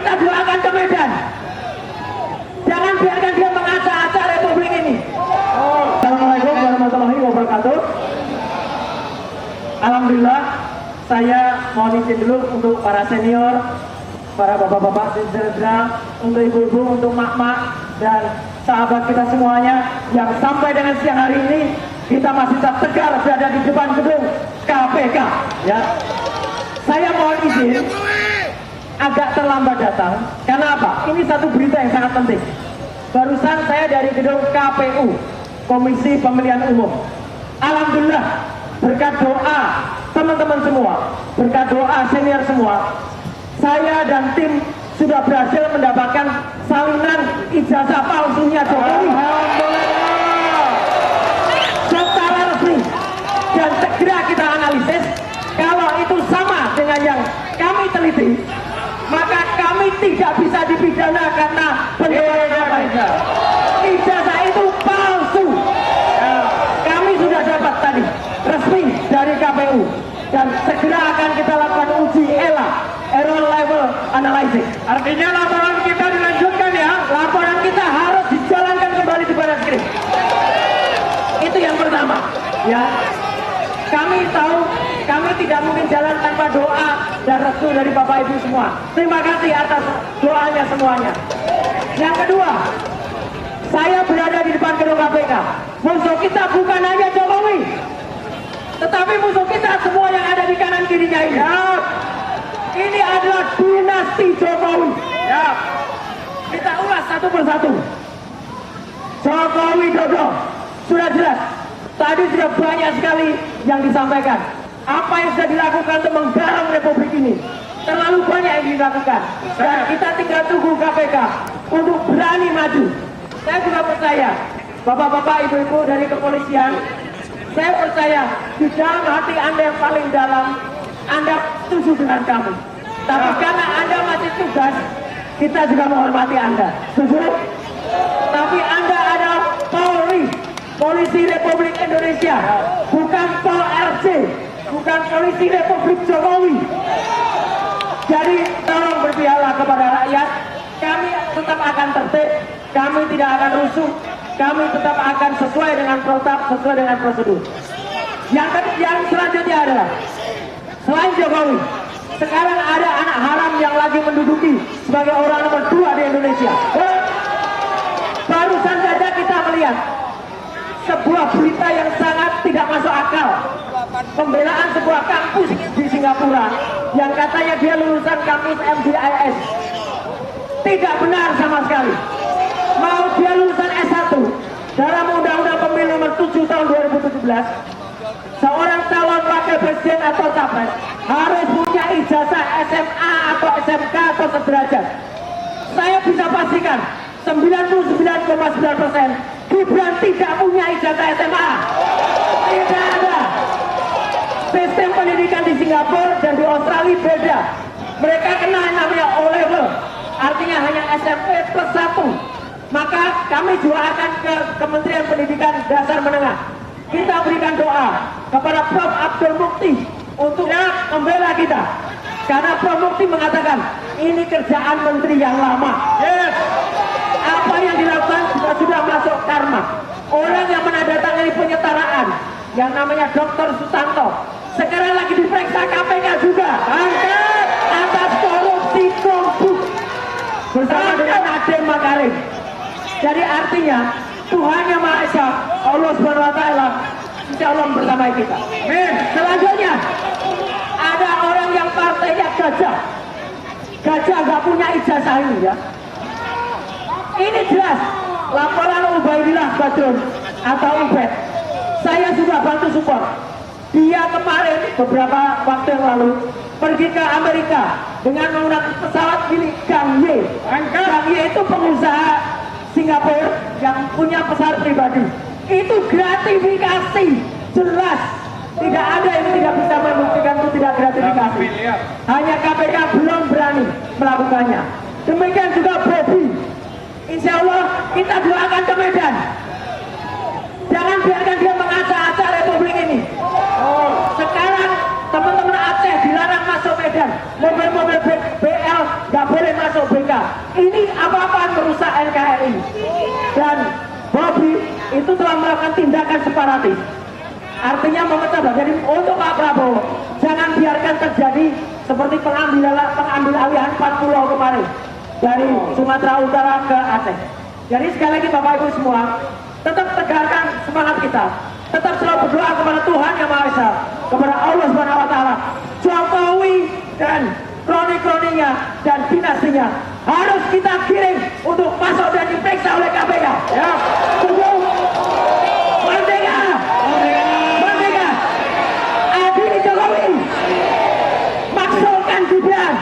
kita doakan ke Medan. Jangan biarkan dia mengacak-acak Republik ini. Assalamualaikum warahmatullahi wabarakatuh. Alhamdulillah, saya mohon izin dulu untuk para senior, para bapak-bapak, jenderal, untuk ibu-ibu, untuk mak-mak, dan sahabat kita semuanya yang sampai dengan siang hari ini kita masih tetap tegar berada di depan gedung KPK. Ya, saya mohon izin agak terlambat datang. Karena apa? Ini satu berita yang sangat penting. Barusan saya dari gedung KPU, Komisi Pemilihan Umum. Alhamdulillah, berkat doa teman-teman semua, berkat doa senior semua, saya dan tim sudah berhasil mendapatkan salinan ijazah palsunya Jokowi secara resmi, dan segera kita analisis. Kalau itu sama dengan yang kami teliti, maka kami tidak bisa dipidana karena pendorongan. Ijazah itu palsu. Kami sudah dapat tadi resmi dari KPU, dan segera akan kita lakukan uji ELA, Error Level Analysis. Artinya laporan kita dilanjutkan ya. Laporan kita harus dijalankan kembali di baris krim. Itu yang pertama. Ya, kami tahu kami tidak mungkin jalan tanpa doa dan restu dari Bapak Ibu semua. Terima kasih atas doanya semuanya. Yang kedua, saya berada di depan gedung KPK. Musuh kita bukan hanya Jokowi, tetapi musuh kita semua yang ada di kanan kirinya ini. Ya. Ini adalah dinasti Jokowi. Ya. Kita ulas satu persatu. Jokowi Dodo sudah jelas. Tadi sudah banyak sekali yang disampaikan. Apa yang sudah dilakukan untuk menggarang Republik ini, terlalu banyak yang dilakukan. Dan kita tinggal tunggu KPK untuk berani maju. Saya juga percaya, bapak-bapak, ibu-ibu dari kepolisian, saya percaya di dalam hati Anda yang paling dalam, Anda setuju dengan kami. Tapi karena Anda masih tugas, kita juga menghormati Anda. Setuju? Tapi Anda adalah Polri, Polisi Republik Indonesia, bukan Pol RC, bukan Polisi Republik Jokowi. Jadi tolong berpihaklah kepada rakyat. Kami tetap akan tertib, kami tidak akan rusuh, kami tetap akan sesuai dengan protap, sesuai dengan prosedur. Yang selanjutnya adalah, selain Jokowi, sekarang ada anak haram yang lagi menduduki sebagai orang nomor 2 di Indonesia. Barusan saja kita melihat sebuah berita yang sangat tidak masuk akal. Pembelaan sebuah kampus di Singapura yang katanya dia lulusan kampus MDIS. Tidak benar sama sekali. Mau dia lulusan S1 dalam Undang-Undang Pemilu nomor 7 tahun 2017, seorang calon wakil presiden atau capres harus punya ijazah SMA atau SMK atau sederajat. Saya bisa pastikan 99,9% Gibran tidak punya ijazah SMA. Tidak ada. Sistem pendidikan di Singapura dan di Australia beda. Mereka kenal yang namanya O-level, artinya hanya SMP plus 1. Maka kami juga akan ke Kementerian Pendidikan Dasar Menengah. Kita berikan doa kepada Prof. Abdul Mukti untuk membela kita. Karena Prof. Mukti mengatakan ini kerjaan menteri yang lama. Yes. Apa yang dilakukan sudah masuk karma. Orang yang menandatangani penyetaraan yang namanya Dr. Susanto sekarang lagi diperiksa KPK juga. Angkat atas korupsi Kombu bersama dengan Nadiem Makarim. Jadi artinya Tuhan Yang Maha Esa, Allah Subhanahu Wa Taala, insya Allah bersama kita. Selanjutnya ada orang yang partainya gajah. Gajah nggak punya ijazah ini ya. Ini jelas laporan Ubaidillah Badrun atau Ubed. Saya sudah bantu support. Dia kemarin beberapa waktu yang lalu pergi ke Amerika dengan menggunakan pesawat milik Gang Ye. Gang Ye itu pengusaha Singapura yang punya pesawat pribadi. Itu gratifikasi, jelas. Tidak ada yang tidak bisa membuktikan itu tidak gratifikasi. Hanya KPK belum berani melakukannya. Demikian juga Bobi. Insya Allah kita doakan ke Medan. Jangan biarkan dia mengacak-acak Republik ini. Sekarang teman-teman Aceh dilarang masuk Medan. Mobil-mobil BL nggak boleh masuk. ini apa-apaan merusak NKRI. Dan Bobi itu telah melakukan tindakan separatis. Artinya memecah belah. Jadi untuk Pak Prabowo, jangan biarkan terjadi seperti pengambil alihan 4 pulau kemarin dari Sumatera Utara ke Aceh. Jadi sekali lagi Bapak Ibu semua, tetap tegakkan semangat kita, tetap selalu berdoa kepada Tuhan Yang Maha Esa, kepada Allah Subhanahu Wa Taala. Jokowi dan kroni-kroninya dan dinastinya harus kita kirim untuk masuk dan diperiksa oleh KPK. Ya, setuju? Merdeka! Merdeka! Adili Jokowi! Maksudkan Gibran!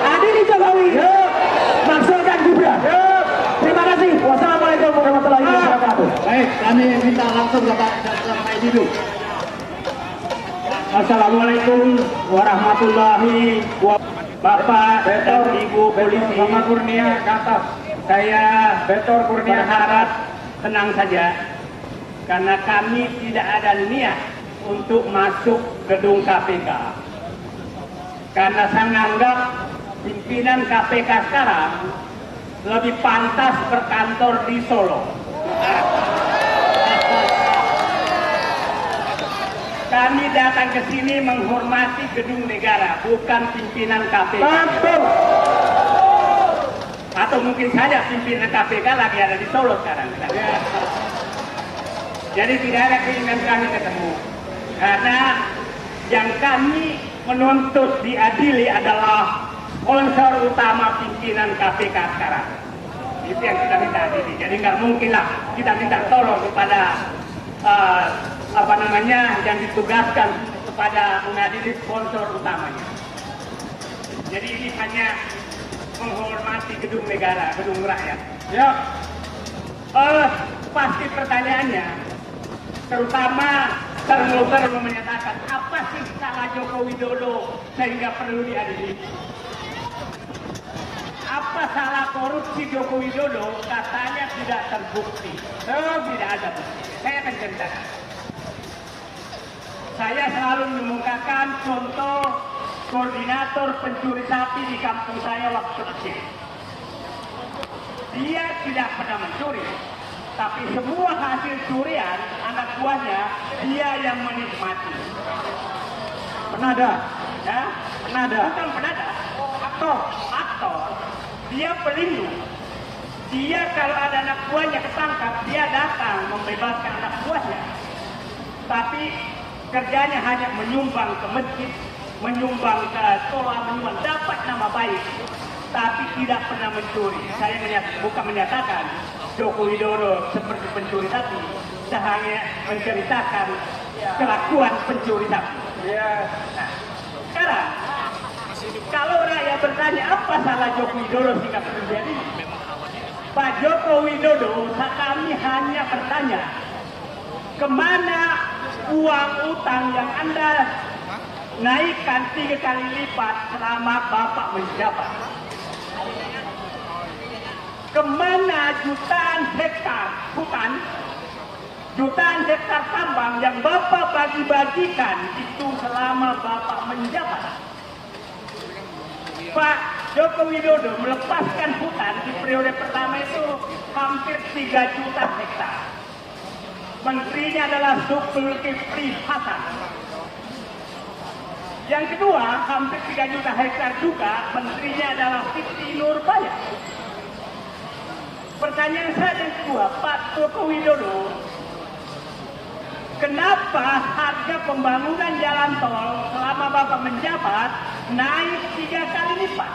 Adili Jokowi! Maksudkan Gibran! Terima kasih. Wassalamualaikum warahmatullahi wabarakatuh. Baik, kami minta langsung Bapak sampai dulu. Assalamualaikum warahmatullahi wabarakatuh. Bapak dan Ibu Polisi Muhammad Kurnia kata saya Betor Kurnia harap tenang saja karena kami tidak ada niat untuk masuk gedung KPK karena saya menganggap pimpinan KPK sekarang lebih pantas berkantor di Solo. Kami datang ke sini menghormati gedung negara, bukan pimpinan KPK. Betul. Atau mungkin saja pimpinan KPK lagi ada di Solo sekarang. Jadi tidak ada keinginan kami ketemu. Karena yang kami menuntut diadili adalah sponsor utama pimpinan KPK sekarang. Itu yang kita minta adili. Jadi nggak mungkin lah kita minta tolong kepada yang ditugaskan kepada mengadili sponsor utamanya. Jadi ini hanya menghormati gedung negara, gedung rakyat. Ya, pasti pertanyaannya, terutama terlalu menyatakan apa sih salah Joko Widodo sehingga perlu diadili? Apa salah korupsi Joko Widodo katanya tidak terbukti? Tidak ada bukti. Saya akan ceritakan. Saya selalu mengemukakan contoh koordinator pencuri sapi di kampung saya waktu kecil. Dia tidak pernah mencuri, tapi semua hasil curian anak buahnya dia yang menikmati. Penada. Ya? Penada. Bukan penada, aktor. Dia pelindung. Dia kalau ada anak buahnya ketangkap, dia datang membebaskan anak buahnya. Tapi kerjanya hanya menyumbang ke masjid, menyumbang ke sekolah, dapat nama baik, tapi tidak pernah mencuri. Saya bukan menyatakan Joko Widodo seperti pencuri sapi, saya hanya menceritakan kelakuan pencuri sapi. Nah, sekarang kalau rakyat bertanya apa salah Joko Widodo sehingga terjadi, Pak Joko Widodo, kami hanya bertanya, kemana uang utang yang Anda naikkan 3 kali lipat selama Bapak menjabat? Kemana jutaan hektar hutan, jutaan hektar tambang yang Bapak bagi-bagikan itu selama Bapak menjabat? Pak Joko Widodo melepaskan hutan di periode pertama itu hampir 3 juta hektar. Menterinya adalah Zulkifli Hasan. Yang kedua, hampir 3 juta hektar juga, menterinya adalah Siti Nurbaya. Pertanyaan saya yang kedua, Pak Joko Widodo, kenapa harga pembangunan jalan tol selama Bapak menjabat naik 3 kali lipat?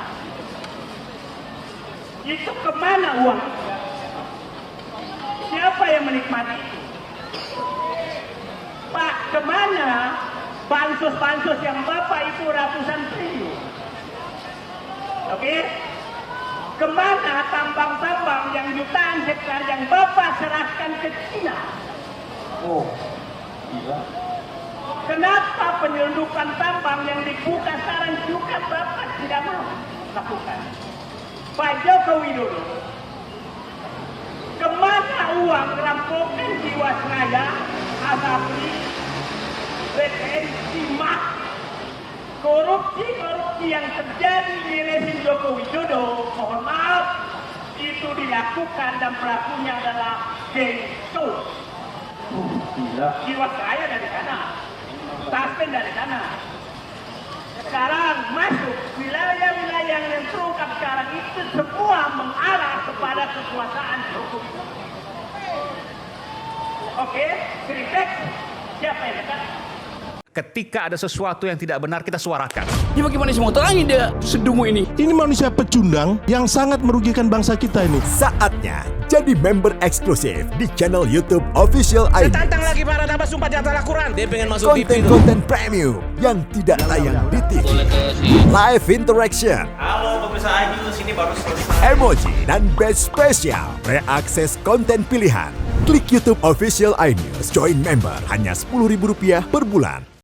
Itu kemana uang? Siapa yang menikmati itu? Pak, kemana bansos-bansos yang Bapak itu ratusan triliun? Oke? Kemana tambang-tambang yang jutaan hektar yang Bapak serahkan ke Cina? Oh, gila. Kenapa penyelundupan tambang yang dibuka sekarang juga Bapak tidak mau lakukan? Pak Joko Widodo, kemana uang rampokan Jiwasraya, Asabri, BTN, Simak, korupsi korupsi yang terjadi di rezim Joko Widodo, mohon maaf, itu dilakukan dan pelakunya adalah geng Sul. Gila. Jiwasraya dari sana, Taspen dari sana. Sekarang masuk wilayah-wilayah yang terungkap sekarang itu semua mengarah kepada kekuasaan hukum. Oke, kritik siapa yang dekat? Ketika ada sesuatu yang tidak benar, kita suarakan. Ya bagaimana semua terangin dia sedungu ini? Ini manusia pecundang yang sangat merugikan bangsa kita ini. Saatnya jadi member eksklusif di channel YouTube Official iNews. Tantang lagi para tambah sumpah di atas Al-Quran. Dia pengen masuk TV. Konten-konten premium yang tidak tayang di TV. Live interaction. Halo pemirsa iNews, ini baru selesai. Emoji dan badge spesial. Reakses konten pilihan. Klik YouTube Official iNews. Join member hanya Rp10.000 per bulan.